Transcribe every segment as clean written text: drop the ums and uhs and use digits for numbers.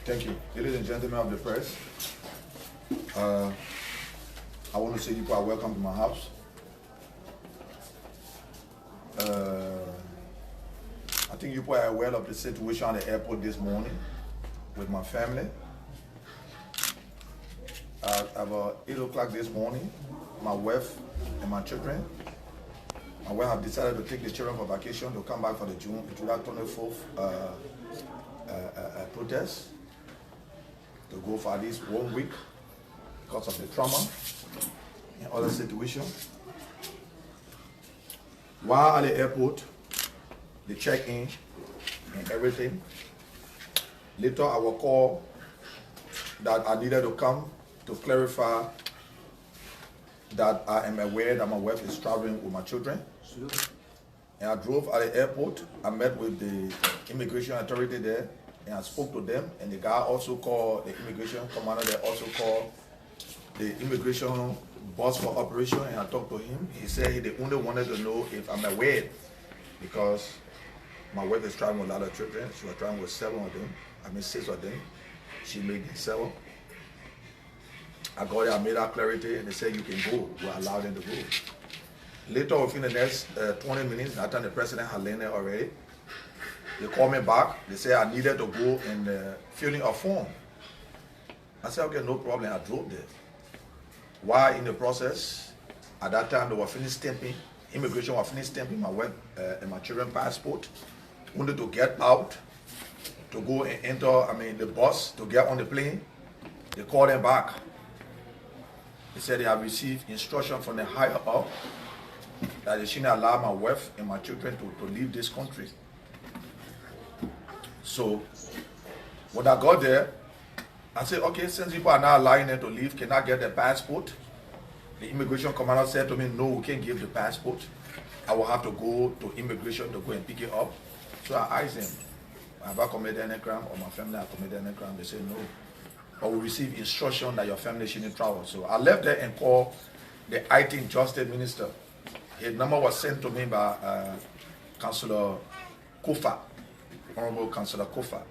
Thank you. Ladies and gentlemen of the press, I want to say you are welcome to my house. I think you are aware of the situation at the airport this morning with my family. At about 8 o'clock this morning, my wife and my children, my wife have decided to take the children for vacation to come back for the July 24th protest, to go for at least 1 week because of the trauma and other situations. While at the airport, they check in and everything. Later I will call that I needed to come to clarify that I am aware that my wife is traveling with my children. And I drove at the airport. I met with the immigration authority there and I spoke to them, and the guy also called the immigration commander there, also called the immigration boss for operation, and I talked to him. He said he only wanted to know if I'm aware, because my wife is traveling with a lot of children. She was traveling with 6 of them. She made it 7. I got it, I made that clarity, and they said you can go. We allowed them to go. Later, within the next 20 minutes, after the president had landed already, they called me back. They said I needed to go and fill in a form. I said, okay, no problem. I drove there. While in the process, at that time, they were finished stamping. Immigration was finished stamping my wife and my children's passport. Wanted to get out, to go and enter, the bus, to get on the plane. They called them back. They said they have received instruction from the higher up that they shouldn't allow my wife and my children to leave this country. So when I got there, I said, okay, since people are not allowing them to leave, can I get the passport? The immigration commander said to me, no, we can't give the passport. I will have to go to immigration to go and pick it up. So I asked them, have I committed any crime, or my family have committed any crime? They said no. But we received instruction that your family shouldn't travel. So I left there and called the IT and Justice Minister. His number was sent to me by Councillor Kofa, Honorable Councillor Kofa.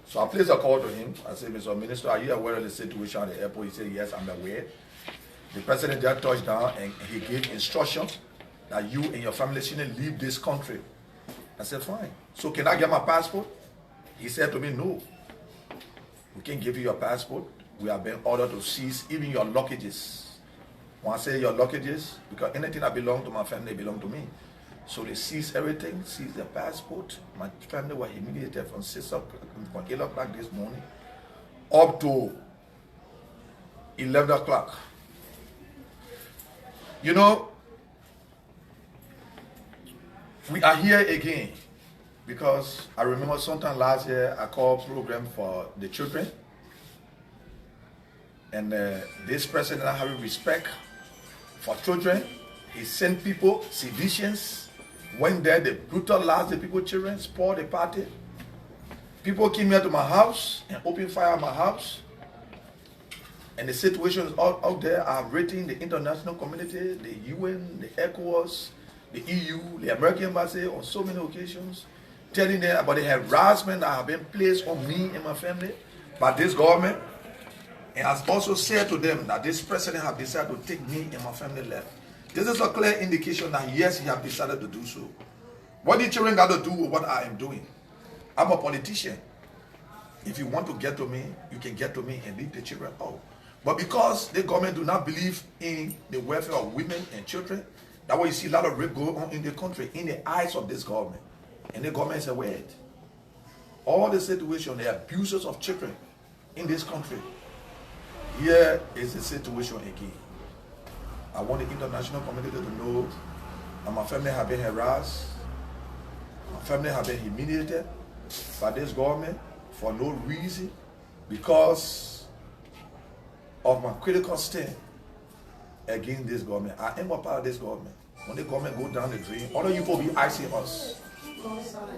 So I placed a call to him. I said, Mr. Minister, are you aware of the situation at the airport? He said, yes, I'm aware. The president there touched down and he gave instructions that you and your family shouldn't leave this country. I said, fine. So can I get my passport? He said to me, no. We can't give you your passport. We have been ordered to seize even your luggages. When I say your luggages, because anything that belongs to my family belongs to me. So they seized everything, seized the passport. My family was humiliated from 8 o'clock this morning up to 11 o'clock. You know, we are here again because I remember sometime last year I called program for the children, and this president having respect for children. He sent people, civilians, went there, they brutalized the people, children, spoiled the party. People came here to my house and opened fire at my house. And the situation is all out there. I have written the international community, the UN, the ECOWAS, the EU, the American Embassy on so many occasions, telling them about the harassment that have been placed on me and my family by this government. And has also said to them that this president has decided to take me and my family left. This is a clear indication that yes, he has decided to do so. What the children got to do with what I am doing? I'm a politician. If you want to get to me, you can get to me and leave the children out. But because the government do not believe in the welfare of women and children, that's why you see a lot of rape going on in the country, in the eyes of this government. And the government is aware. All the situation, the abuses of children in this country. Here is the situation again. I want the international community to know that my family have been harassed, my family have been humiliated by this government for no reason, because of my critical stand against this government. I am a part of this government. When the government go down the drain, all of you will be asking us,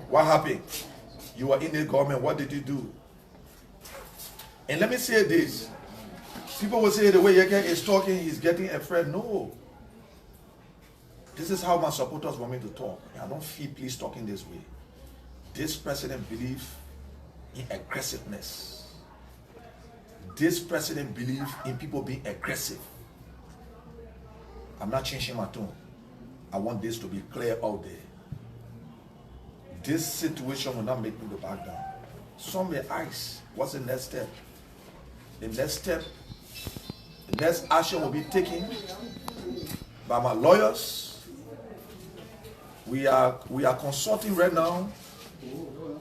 what happened? You were in the government, what did you do? And let me say this. People will say the way Yekeh is talking, he's getting afraid. No. This is how my supporters want me to talk. I don't feel pleased talking this way. This president believes in aggressiveness. This president believes in people being aggressive. I'm not changing my tone. I want this to be clear out there. This situation will not make me to back down. Some may ask, what's the next step? The next action will be taken by my lawyers. We are consulting right now.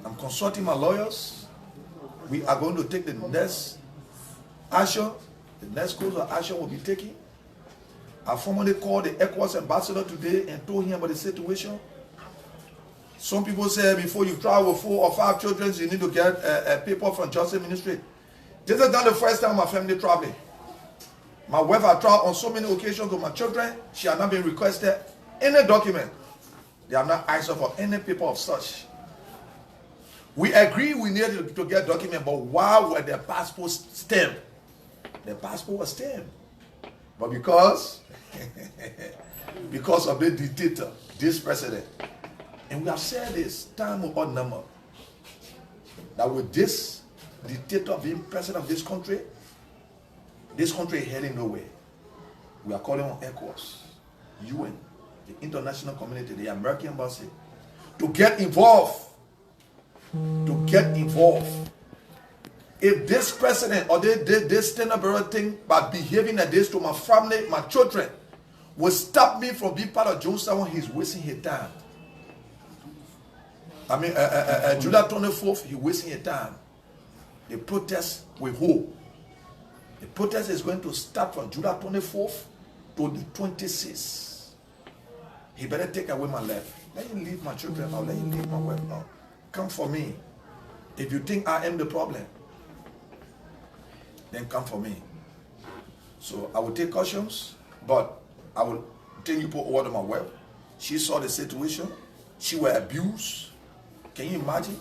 I'm consulting my lawyers. We are going to take the next action. The next course of action will be taken. I formally called the ECOWAS ambassador today and told him about the situation. Some people say before you travel with 4 or 5 children, you need to get a paper from Justice Ministry. This is not the first time my family traveling. My wife has traveled on so many occasions with my children. She has not been requested any document. They have not asked for any paper of such. We agree we needed to get document, but why were their passports stamped? Their passport was stamped. But because of the dictator, this president, and we have said this time without number, that with this dictator being president of this country is heading nowhere. We are calling on ECOWAS, UN, the international community, the American embassy, to get involved. To get involved. If this president or this stand-up thing by behaving like this to my family, my children, will stop me from being part of Jonestown, he's wasting his time. I mean, July 24th, he's wasting his time. The protest will hold. The protest is going to start from July 24th to the 26th. He better take away my life. Let him leave my children out. Let him leave my wife out. Come for me. If you think I am the problem, then come for me. So I will take cautions, but I will take you put over to my wife. She saw the situation. She was abused. Can you imagine?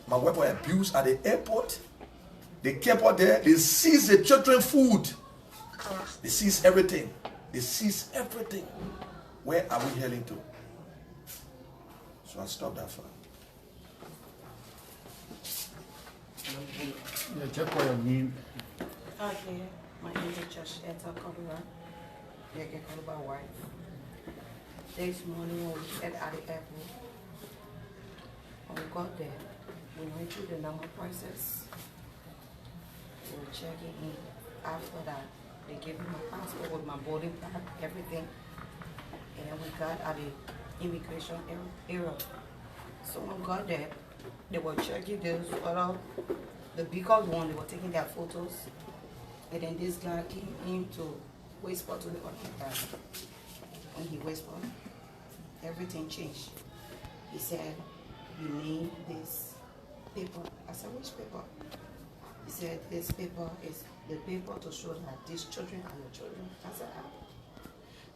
My wife was abused at the airport. They kept her there. They seized the children's food. They seized everything. They seized everything. Where are we heading to? So I stopped that far. Yeah, check for your name. Okay, my name is Yekeh Kolubah, Yekeh Kolubah wife. This morning when we sat at the airport, when we got there, we went through the normal process. We were checking in. After that, they gave me my passport with my boarding pass, everything. And then we got at the immigration area. So when we got there, they were checking this photo, the bigger one, they were taking their photos. And then this guy came in to whisper to the other guy. When he whispered, everything changed. He said, you need this paper. I said, which paper? He said, this paper is the paper to show that these children are your children. I said, ah.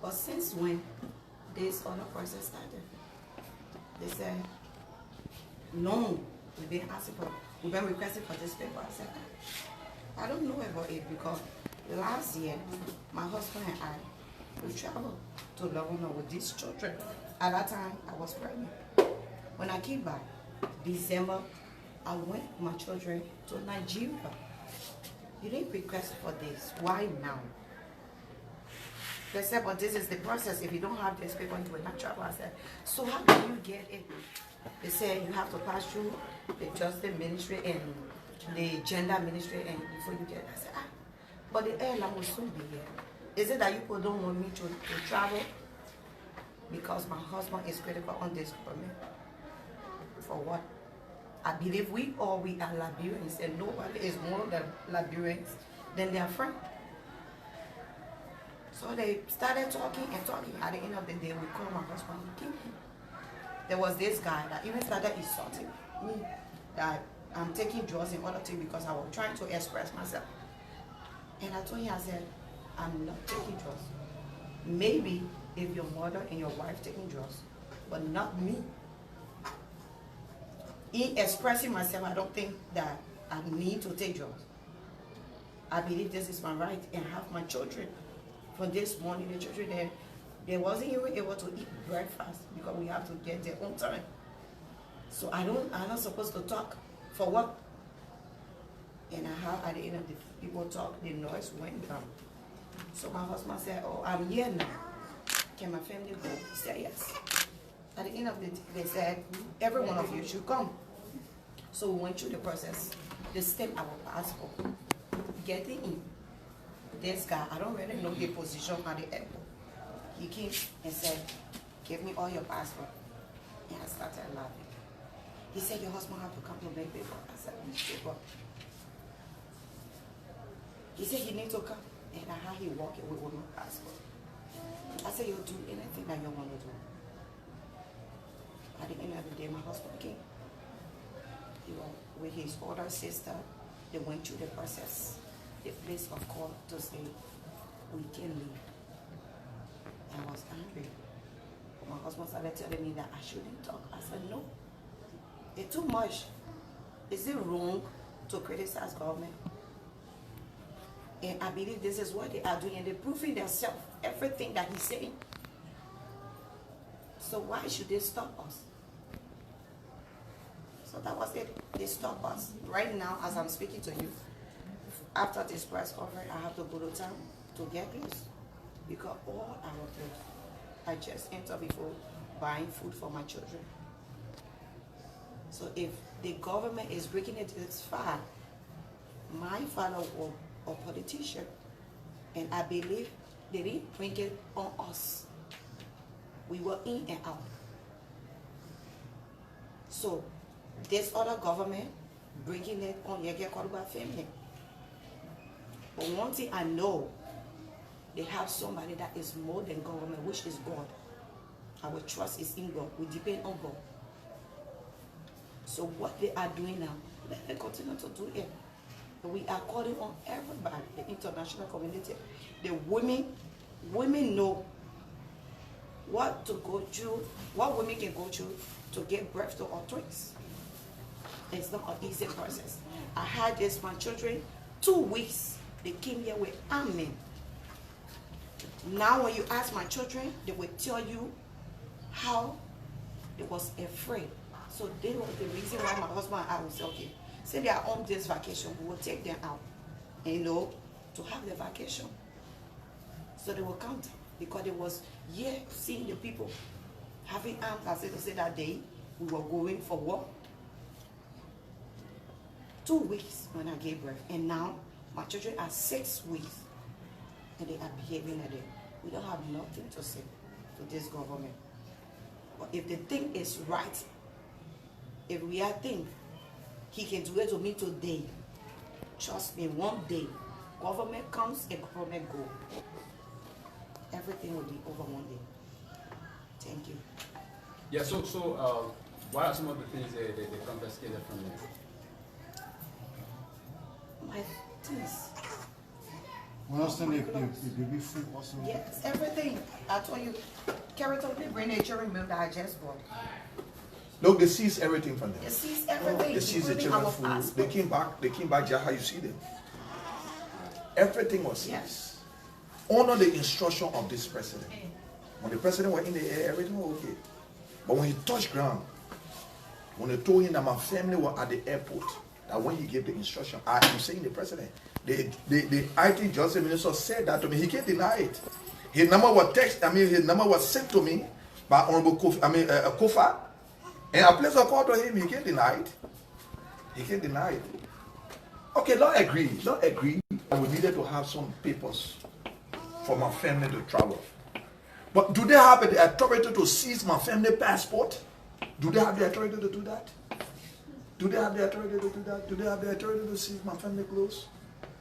But since when this other process started, they said, no, we've been asking for, we've been requesting for this paper. I said, I don't know about it because last year, my husband and I, we traveled to Lebanon with these children. At that time, I was pregnant. When I came back, December, I went with my children to Nigeria. You didn't request for this. Why now? They said, but this is the process. If you don't have this paper, you will not travel. I said, so how do you get it? They said you have to pass through the Justice Ministry and the Gender Ministry and before you get it. I said, ah, but the airline will soon be here. Is it that you people don't want me to travel? Because my husband is critical on this permit. For what? I believe we are Liberians and nobody is more than Liberians than their friend. So they started talking and talking. At the end of the day, we called my husband and killed him. There was this guy that even started insulting me that I'm taking drugs and other things because I was trying to express myself. And I told him, I said, I'm not taking drugs. Maybe if your mother and your wife taking drugs, but not me. In expressing myself, I don't think that I need to take drugs. I believe this is my right and have my children. For this morning, the children they wasn't even able to eat breakfast because we have to get their own time. So I'm not supposed to talk for what? And how at the end of the people talk, the noise went down. So my husband said, oh, I'm here now. Can my family go? He said, yes. At the end of the day, they said, every one of you should come. So we went through the process. They stamped our passport. Getting in. This guy, I don't really know his position at the airport. He came and said, give me all your passport. And I started laughing. He said, your husband have to come to make paper. I said, which paper? He said, he need to come. And I had him walk away with my passport. I said, you'll do anything that you want to do. At the end of the day, my husband came. He was with his older sister. They went through the process. The place of court to say, we can leave. I was angry. But my husband started telling me that I shouldn't talk. I said, no. It's too much. Is it wrong to criticize government? And I believe this is what they are doing. And they're proving themselves, everything that he's saying. So why should they stop us? So that was it. They stopped us. Right now, as I'm speaking to you, after this press conference, I have to go to town to get clothes. Because all our clothes, I just entered before buying food for my children. So if the government is breaking it, it's fine. My father was a politician, and I believe they didn't bring it on us. We were in and out. So this other government bringing it on Yekeh Kolubah family. But one thing I know, they have somebody that is more than government, which is God. Our trust is in God. We depend on God. So what they are doing now, let them continue to do it. We are calling on everybody, the international community. The women know what to go through, what women can go through to give birth to our twins. It's not an easy process. I had this, my children, 2 weeks. They came here with amen. Now when you ask my children, they will tell you how they was afraid. So they was the reason why my husband and I will say, okay, say they are on this vacation, we will take them out, and to have the vacation. So they will come down, because they was here seeing the people having arms, as they say that day, we were going for work. 2 weeks when I gave birth, and now my children are 6 weeks, and they are behaving like that. We don't have nothing to say to this government. But if the thing is right, if we are think he can do it to me today, trust me, one day, government comes and government go. Everything will be over one day. Thank you. Yeah, so what are some of the things they confiscated from you? My things. What else then the baby food also? Yes, everything. I told you, character, they bring the children milk that I just bought. Look, they seized everything from them. They seized everything. They seized the children food. Passport. They came back just how you see them. Everything was seized. Yes. Honor the instruction of this president. When the president was in the air, everything was okay. But when he touched ground, when they told him that my family were at the airport, that when he gave the instruction, I am saying the president, the IT justice minister said that to me. He can't deny it. His number was sent to me by Honorable Kofa, and I placed a call to him. He can't deny it. He can't deny it. Okay, not agree. I would needed to have some papers for my family to travel. But do they have the authority to seize my family passport? Do they have the authority to do that? Do they have the authority to do that? Do they have the authority to seize my family clothes?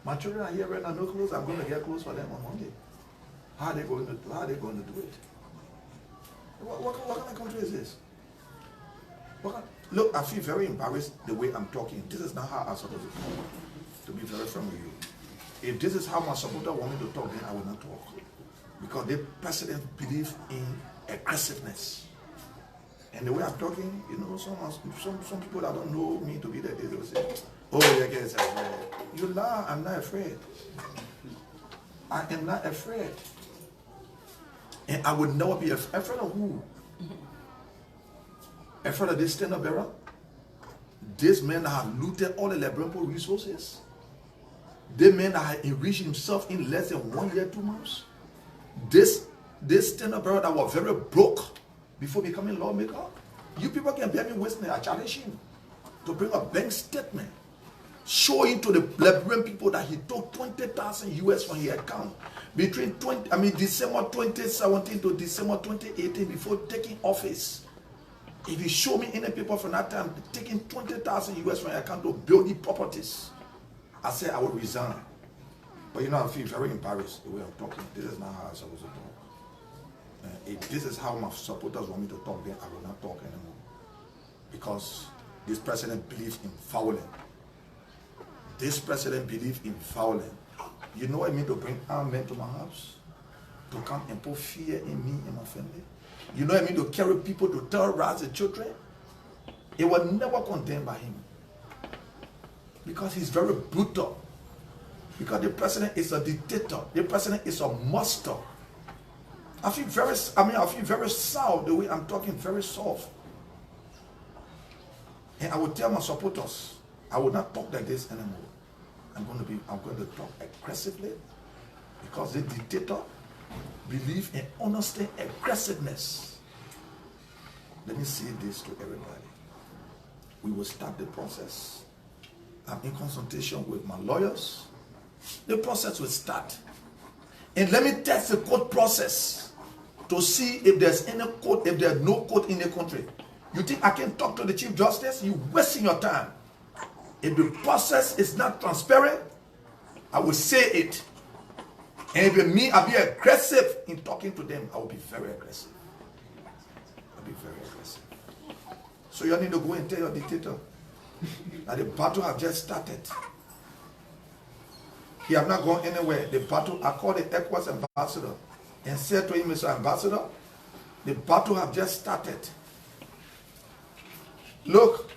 My children are here right now, no clothes. I'm going to get clothes for them on Monday. How are they going to do it? What kind of country is this? Look, I feel very embarrassed the way I'm talking. This is not how I'm supposed to talk, to be very frank with you. If this is how my supporter want me to talk, then I will not talk. Because the president believes in aggressiveness. And the way I'm talking, some people that don't know me to be there, they will say, oh, Yekeh is afraid. You lie, I'm not afraid. I am not afraid. And I would never be afraid of who? Afraid of this stand-up era? This man have looted all the Liberian resources. The man that had enriched himself in less than 1 year, 2 months. This standard bearer that was very broke before becoming lawmaker. You people can bear me witness. I challenge him to bring a bank statement showing to the Liberian people that he took 20,000 US from his account between December 2017 to December 2018 before taking office. If you show me any people from that time taking 20,000 US from your account to build the properties, I said I will resign. But you know, I feel very embarrassed the way I'm talking. This is not how I'm supposed to talk. If this is how my supporters want me to talk, then I will not talk anymore. Because this president believes in fouling. This president believes in fouling. You know what I mean to bring armed men to my house? To come and put fear in me and my family? You know what I mean to carry people to terrorize the children? It was never condemned by him. Because he's very brutal. Because the president is a dictator. The president is a monster. I feel very soft the way I'm talking, very soft. And I will tell my supporters, I will not talk like this anymore. I'm going to talk aggressively because the dictator believes in honesty and aggressiveness. Let me say this to everybody. We will start the process. I'm in consultation with my lawyers. The process will start. And let me test the court process to see if there's any court, if there's no court in the country. You think I can talk to the Chief Justice? You're wasting your time. If the process is not transparent, I will say it. And if it means I'll be aggressive in talking to them, I will be very aggressive. I'll be very aggressive. So you need to go and tell your dictator that the battle have just started. He have not gone anywhere. The battle, I called the ECOWAS ambassador and said to him, Mr. Ambassador, the battle have just started. Look,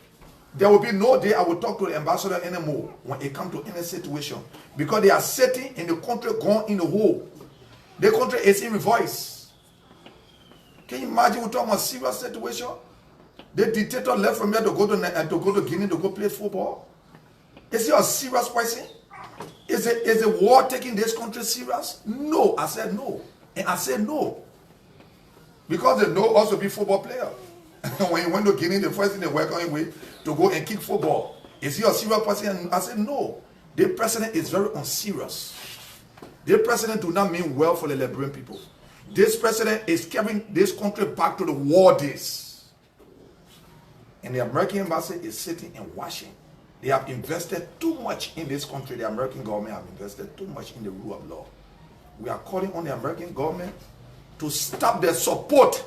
there will be no day I will talk to the ambassador anymore when it comes to any situation. Because they are sitting in the country gone in the hole. The country is in reverse. Can you imagine we're talking about a serious situation? The dictator left from here to go to Guinea to go play football. Is he a serious person? Is the war taking this country serious? No. I said no. And I said no. Because they know also be football player. When you went to Guinea, the first thing they welcome him with to go and kick football. Is he a serious person? I said no. The president is very unserious. The president do not mean well for the Liberian people. This president is carrying this country back to the war days. And the American embassy is sitting and watching. They have invested too much in this country. The American government have invested too much in the rule of law. We are calling on the American government to stop their support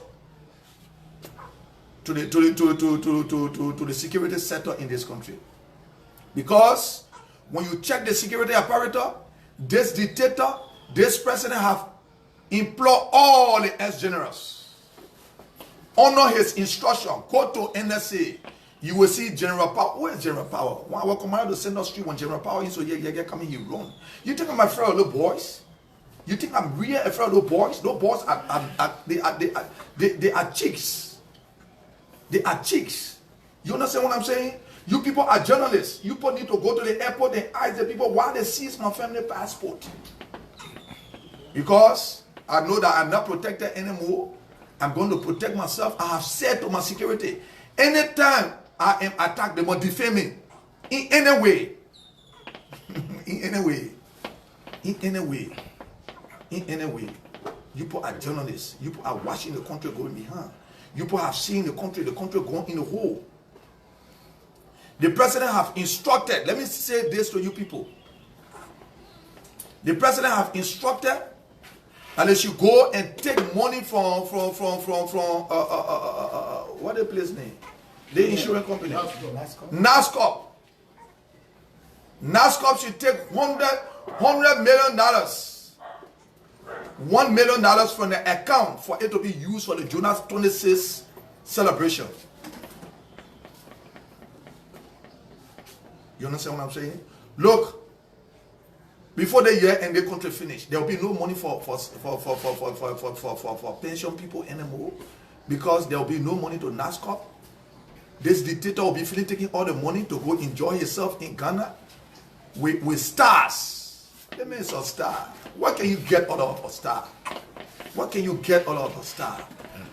to the security sector in this country. Because when you check the security apparatus, this dictator, this president have implored all the ex-generals. Honor his instruction. Go to NSA. You will see General Power. Where is General Power? When I was commanded to send us street when General Power is so Yekeh coming, he run. You think I'm afraid of little boys? You think I'm really afraid of little boys? Those boys they are chicks. They are chicks. You understand what I'm saying? You people are journalists. You people need to go to the airport and ask the people why they seize my family passport. Because I know that I'm not protected anymore. I'm going to protect myself. I have said to my security, anytime I am attacked, they must defame me. In any way. In any way. In any way. In any way. You people are journalists. You people are watching the country going behind. You people have seen the country going in the hole. The president have instructed, let me say this to you people. The president have instructed that they should go and take money from what the place name? The insurance company. NASCOP. NASCOP should take $100 million. $1 million from the account for it to be used for the Jonas 26 celebration. You understand what I'm saying? Look, before the year and the country finish, there will be no money for pension people anymore, because there will be no money to NASCOP. This dictator will be taking all the money to go enjoy himself in Ghana. with stars. The man is a star. What can you get out of a star? What can you get out of a star?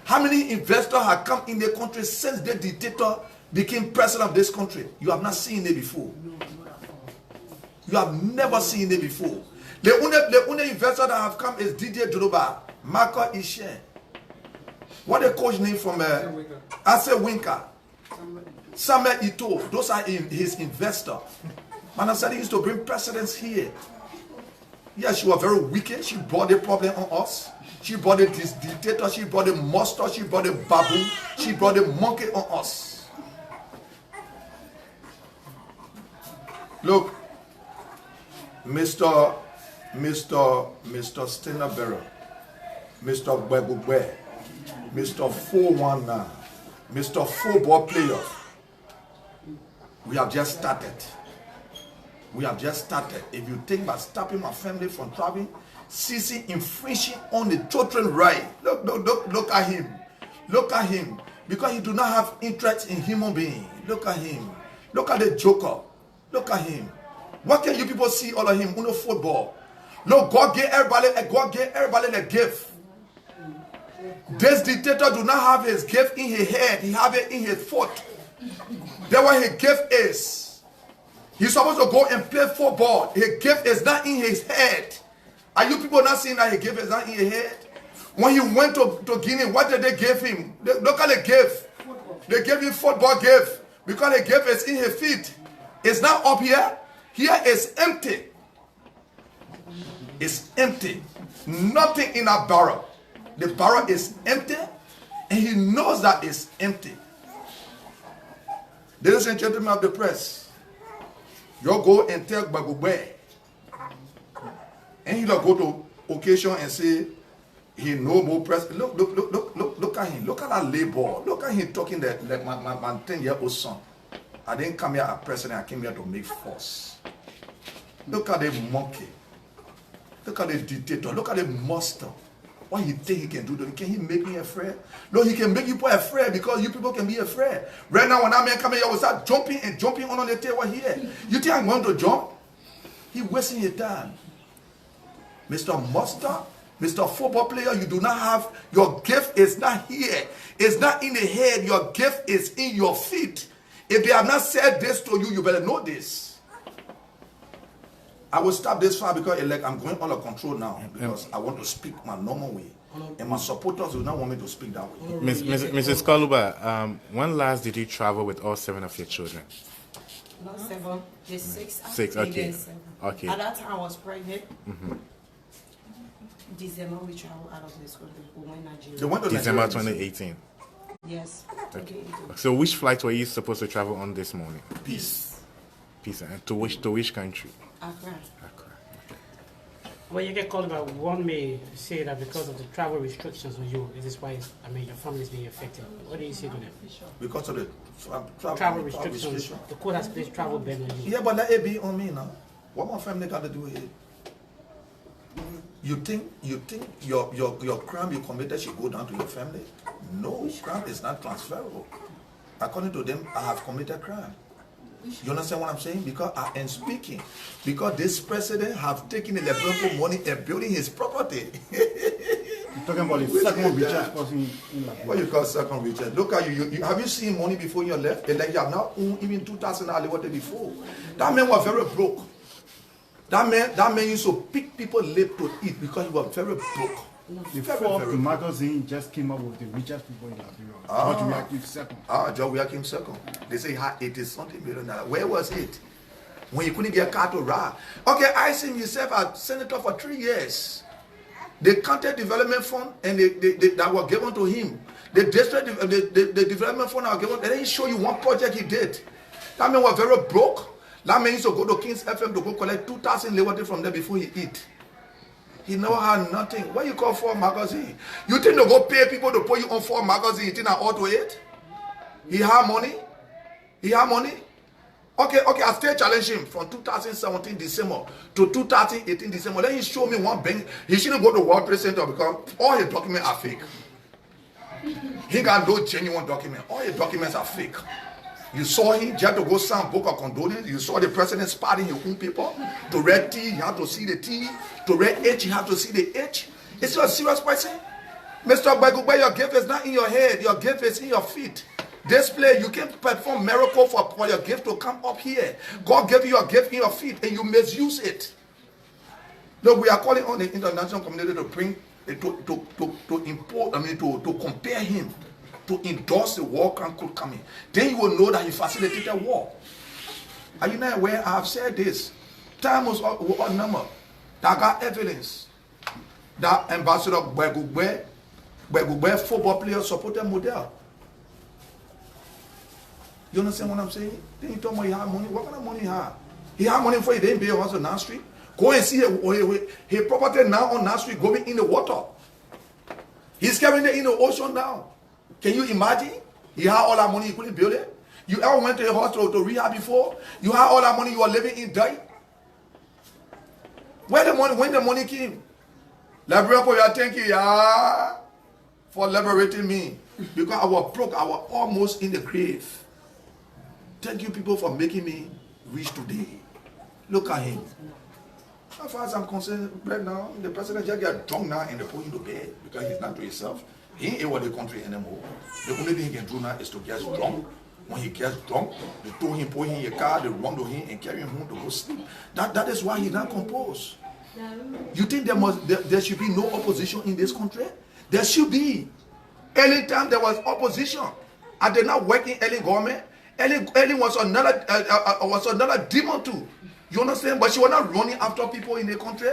How many investors have come in the country since the dictator became president of this country? You have not seen it before. You have never seen it before. The only investor that have come is DJ Droba, Marco Ishe. What the coach name from Ase Winker, Samuel Ito. Those are his investors. Man, I said he used to bring presidents here. Yes, she was very wicked. She brought the problem on us. She brought the dictator. She brought the monster. She brought the baboon. She brought the monkey on us. Look, Mr. Stinaberry, Mr. Begugwe, Mr. 419, Mr. Football player. We have just started. We have just started. If you think about stopping my family from traveling, ceasing infringing on the children's right. Look at him. Look at him. Because he do not have interest in human being. Look at him. Look at the joker. Look at him. What can you people see all of him? Uno football. Look, God gave everybody a gift. This dictator do not have his gift in his head. He have it in his foot. That's what his gift is. He's supposed to go and play football. His gift is not in his head. Are you people not seeing that his gift is not in his head? When he went to Guinea, what did they give him? Look at the gift. They gave him football gift. Because the gift is in his feet. It's not up here. Here is empty. It's empty. Nothing in that barrel. The barrel is empty. And he knows that it's empty. Ladies and gentlemen of the press, you go and tell Bagubwe, and he'll go to occasion and say he no more press. Look at him. Look at that labor. Look at him talking that like my 10-year-old son. I didn't come here as president. I came here to make force. Look at the monkey. Look at the dictator. Look at the monster. What he think he can do? Can he make me afraid? No, he can make you people afraid because you people can be afraid. Right now, when that man come here, I will start jumping and jumping on the table here. You think I'm going to jump? He wasting your time. Mr. Monster, Mr. Football player, you do not have, your gift is not here. It's not in the head. Your gift is in your feet. If they have not said this to you, you better know this. I will stop this far because like I'm going under control now because I want to speak my normal way. And my supporters do not want me to speak that way. Mrs. Kolubah, when last did you travel with all 7 of your children? Not 7, just 6. 6, okay. Okay. At that time I was pregnant. December we traveled out of this country. We went to Nigeria. They went to December Nigeria. 2018. Yes. Okay. So which flight were you supposed to travel on this morning? Peace. Peace. And to which country? Accra. Accra. Well, Yekeh Kolubah, one may say that because of the travel restrictions on you, this is why, your family is being affected. What do you say to them? Because of the Travel restrictions. The court has placed travel ban on you. Yeah, but let it be on me now. What my family got to do with it? You think your crime you committed should go down to your family? No, crime is not transferable. According to them, I have committed crime. You understand what I'm saying? Because I am speaking. Because this president have taken the Liberia money and building his property. You're talking about the second richest person in Liberia. What you call second richest? Look at you. Have you seen money before you left? Like you have now owned even 2,000 what before. That man was very broke. That man used to pick people's lip to eat because he was very broke. The Forbes magazine just came up with the richest people in Liberia. George Weah second. George Weah came second. They say he had 80-something million dollars. Where was it? When you couldn't get a car to ride. Okay, I see myself as senator for 3 years. The county development fund and that were given to him. The district, the development fund that was given. They didn't show you one project he did. That man was very broke. That man used to go to King's FM to go collect 2,000 liberty from them before he eat. He never had nothing. What you call for magazine? You think to go pay people to put you on for magazine? You think I ought to it? He had money. He had money. Okay, I still challenge him from 2017 December to 2018 December. Then he showed me one bank. He shouldn't go to World Trade Center because all his documents are fake. He got no genuine document. All his documents are fake. You saw him just to go sign book of condolence. You saw the president spotting his own people. To read T, you have to see the T. To read H, you have to see the H. Is you a serious person? Mr. Bagugbe, your gift is not in your head. Your gift is in your feet. Display, you can perform miracle for your gift to come up here. God gave you a gift in your feet and you misuse it. Look, we are calling on the international community to bring, to import, to compare him, to endorse the war could come in. Then you will know that he facilitated war. Are you not aware? I have said this. Time was a number. That got evidence that Ambassador Bagugbe football player supported model. You understand what I'm saying? Then you talk about he had money. What kind of money he had? He had money for he didn't pay a house on Nan Street. Go and see his property now on Nan Street going in the water. He's carrying it in the ocean now. Can you imagine? He had all that money, he couldn't build it. You ever went to a hospital to rehab before? You had all that money, you were living in debt. When the money came? Liberia, you are thank you for liberating me. Because I was broke, I was almost in the grave. Thank you people for making me rich today. Look at him. As far as I'm concerned, right now, the president just get drunk now and they put him to bed because he's not to himself. He ain't over the country anymore. The only thing he can do now is to get drunk. When he gets drunk, they throw him, put him in a car, they run to him and carry him home to go sleep. That is why he's not composed. You think there should be no opposition in this country? There should be. Anytime there was opposition, I did not work in any government. Ellen was another demon too. You understand? But she was not running after people in the country.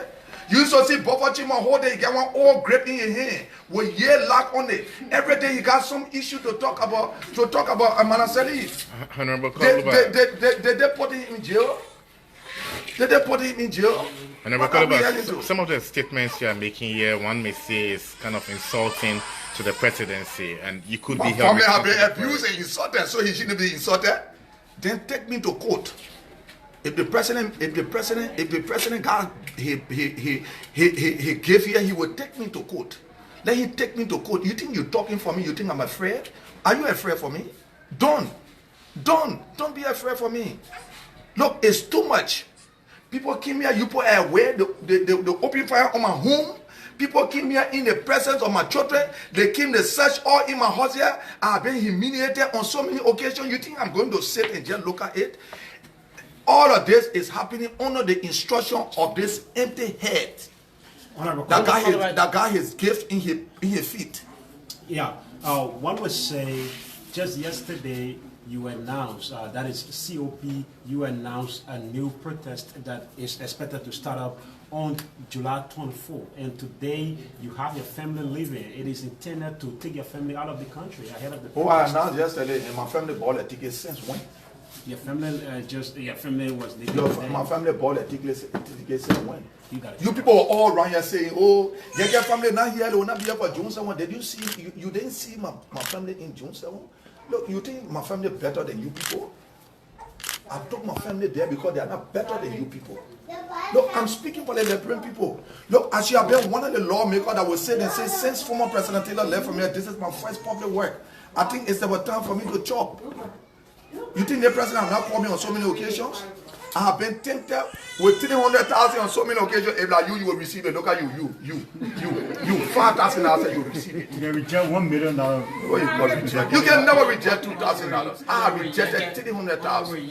You used to see Buffer Chima whole day, he got one old grape in his hand with year lock on it. Every day he got some issue to talk about Manaseli. Honorable Kolubah. Did they put him in jail? Did they put him in jail? Honorable Kolubah, some of the statements you are making here, one may say is kind of insulting to the presidency, and you could be held. My family have been abused and insulted, so he shouldn't be insulted. Then take me to court. If the president got he gave here, he would take me to court. Let him take me to court. You think you're talking for me? You think I'm afraid? Are you afraid for me? Don't be afraid for me. Look, it's too much. People came here, you put away the open fire on my home. People came here in the presence of my children. They came to search all in my house here. I have been humiliated on so many occasions. You think I'm going to sit and just look at it? All of this is happening under the instruction of this empty head. That got his gift in his feet. Yeah. One would say just yesterday you announced, that is COP, you announced a new protest that is expected to start up on July 24th. And today you have your family leaving. It is intended to take your family out of the country ahead of the protest. I announced yesterday and my family bought a ticket since when? Your family was my family bought a ticket since when? You people are all around here saying, oh, Yekeh family not here, they will not be here for June 7. Did you see, you didn't see my family in June 7? Look, you think my family better than you people? I took my family there because they are not better than you people. Look, I'm speaking for the Liberian people. Look, as you have been one of the lawmakers that will say, since former President Taylor left from here, this is my first public work. I think it's about time for me to chop. You think the president have not called me on so many occasions? I have been tempted with 300,000 on so many occasions. If like you will receive it. Look at you 5,000 you will receive it. You can reject $1 million. You can never reject $2,000. I have rejected 300,000.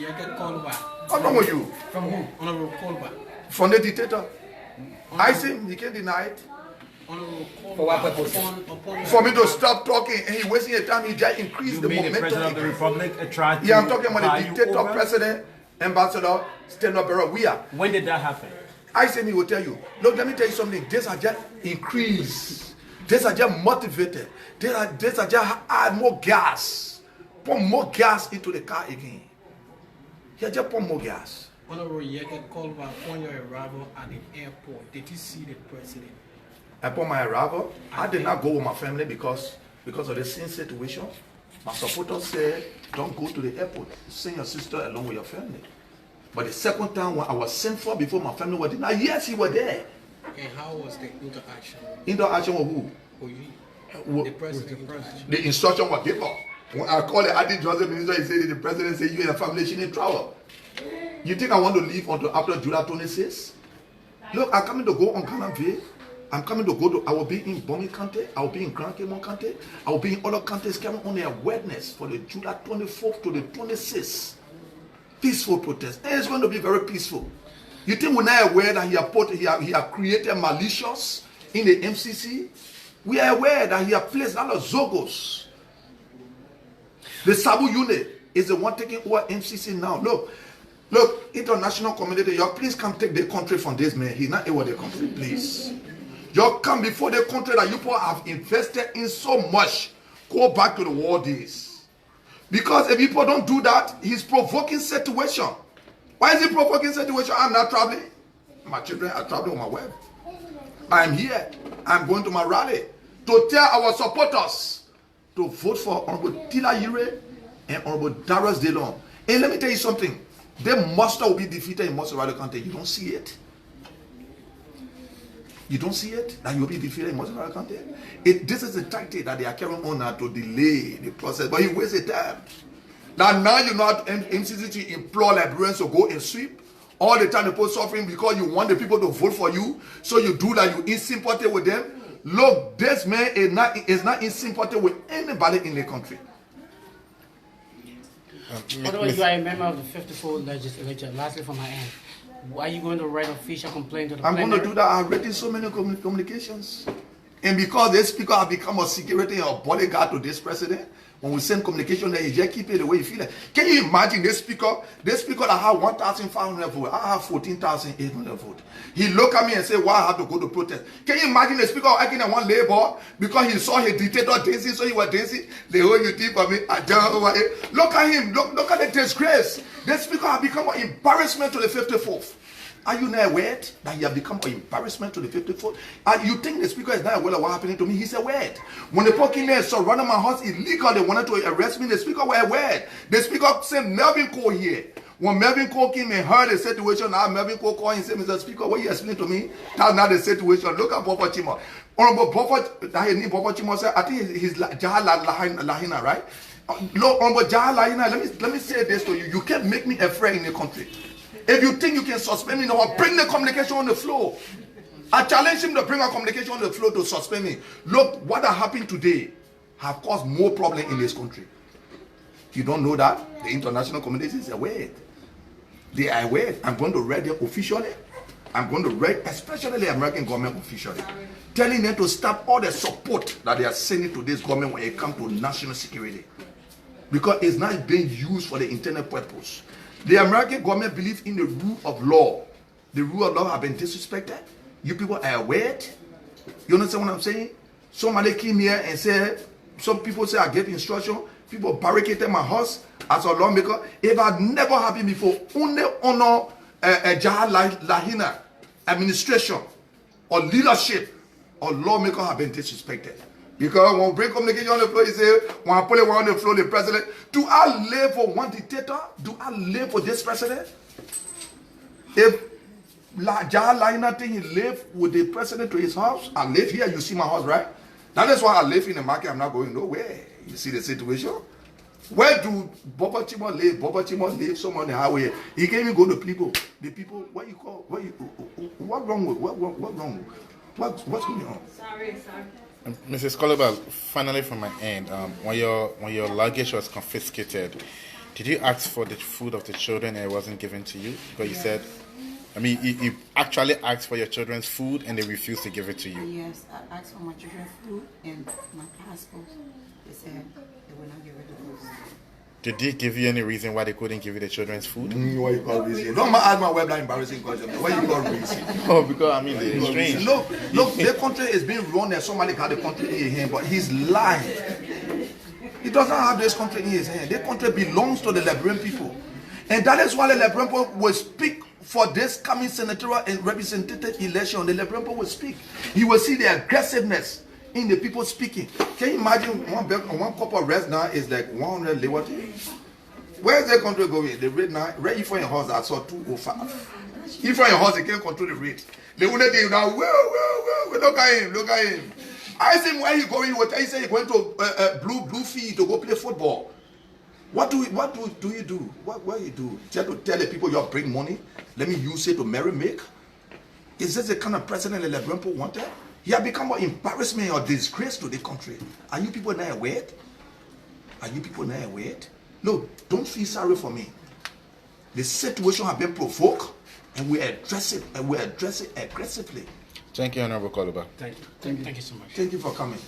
What's wrong with you? From who? Honorable Kolubah. From the dictator. I see him, he can't deny it. For what purpose? For me to stop talking and he wasting your time, he just increased the momentum. The president of the republic tried to. Yeah, I'm talking about the dictator, president, ambassador, stand-up bureau. When did that happen? I say he will tell you. Look, let me tell you something. These are just increased. These are just motivated. These are just add more gas. Put more gas into the car again. He just put more gas. Honorable Yekeh Kolubah, upon your arrival at the airport, did you see the president? Upon my arrival, I did not go with my family because of the same situation. My supporters said, don't go to the airport. Send your sister along with your family. But the second time when I was sent for before my family was there, yes, he was there. And how was the interaction? Interaction with who? With you. The president. The instruction was given. When I call the Adi Joseph minister, he said the president said you and your family should in trouble. You think I want to leave until after July 26? Look, I'm coming to go on Canada. I'm coming to go to, I will be in Bomi County, I will be in Grand Caymon County, I will be in other counties coming on a witness for the July 24th to the 26th. Peaceful protest. And it's going to be very peaceful. You think we're not aware that he has created malicious in the MCC? We are aware that he has placed a lot of Zogos. The Sabu unit is the one taking over MCC now. Look, international community, y'all please come take the country from this man. He's not able to the country, please. Y'all come before the country that you people have invested in so much. Go back to the war days. Because if people don't do that, he's provoking situation. Why is he provoking situation? I'm not traveling. My children are traveling with my wife. I'm here. I'm going to my rally to tell our supporters to vote for Honorable Tila Yire and Honorable Darius Delon. And let me tell you something. The monster will be defeated in most of the country. You don't see it. You don't see it? That you'll be defeated in most of the country? This is the tactic that they are carrying on now to delay the process. But he wasted time. Now you know how MCC to implore Liberians to go and sweep. All the time they put suffering because you want the people to vote for you. So you do that, you in sympathy with them. Look, this man is not in sympathy with anybody in the country. Although you are a member of the 54th legislature, lastly from my end, are you going to write official complaint to the I'm plenary? going to do that. I've written so many communications. And because this speaker has become a security or bodyguard to this president, when we send communication there, he just keep it the way you feel it. Can you imagine this speaker that have 1,500 votes, I have 14,800 votes. He look at me and say, why I have to go to protest? Can you imagine the speaker acting at one labor because he saw his dictator dancing, so he was dancing? The whole you think of me, I don't over it. Look at him, look at the disgrace. This speaker has become an embarrassment to the 54th. Are you not aware that he has become an embarrassment to the 54th? You think the speaker is not aware of what happening to me? He's aware. When the fucking there surrounded my house illegal, they wanted to arrest me. The speaker was aware. The speaker sent Melvin Cole here. When Melvin Cole came and heard the situation, now Melvin Cole called and said, Mr. Speaker, what you explain to me? That's not the situation. Look at Boffa Chimo. Honorable Boffa Chimo said, I think he's Jahal Lahina, right? Look, Honorable Jahal Lahina, let me say this to you. You can't make me afraid in the country. If you think you can suspend me, no, bring the communication on the floor. I challenge him to bring a communication on the floor to suspend me. Look, what happened today have caused more problem in this country. You don't know that? The international community is aware. They are aware. I'm going to read them officially. I'm going to read, especially the American government officially, telling them to stop all the support that they are sending to this government when it comes to national security. Because it's not being used for the internal purpose. The American government believes in the rule of law. The rule of law has been disrespected. You people are aware. You understand what I'm saying? Somebody came here and said, some people say I gave instruction. People barricaded my house as a lawmaker. If had never happened before, only honor Jahal Lahina administration or leadership or lawmaker have been disrespected. Because when we bring communication on the floor, he say, when I put it on the floor, the president, do I live for one dictator? Do I live for this president? If Jahal Lahina think he live with the president to his house, I live here, you see my house, right? That is why I live in the market, I'm not going nowhere. You see the situation? Where do Boffa Chimo live? Boffa Chimo live somewhere on the highway. He can't even go to people. The people, what's wrong with, what's going on? Sorry. Mrs. Kolubah, finally from my end, when your luggage was confiscated, did you ask for the food of the children and it wasn't given to you? Because you said, you actually asked for your children's food and they refused to give it to you. Yes, I asked for my children's food and my passport. They said they will not give it to us. Did they give you any reason why they couldn't give you the children's food? What you call reason? Don't ask my web that embarrassing question. What you call reason? Oh, because they're strange. Look, the country is being run and somebody got the country in his hand, but he's lying. He doesn't have this country in his hand. The country belongs to the Liberian people. And that is why the Liberian people will speak for this coming senatorial and representative election. The Liberian people will speak. You will see the aggressiveness in the people speaking. Can you imagine one cup of rice now is like 100 liberty? Where is the country going? The rate now, right in front of your house, I saw 205. In front of your house, they can't control the rate. They wouldn't do now, whoa, look at him. I asked him where he going. He said he going to Blue Field to go play football. What do you do? What you do? Tell the people you bring money. Let me use it to make. Is this the kind of president the Liberian people wanted? He has become an embarrassment or disgrace to the country. Are you people not aware? Are you people not aware? No, don't feel sorry for me. The situation has been provoked, and we address it, and we address it aggressively. Thank you, Honorable Kolubah. Thank you. Thank you so much. Thank you for coming.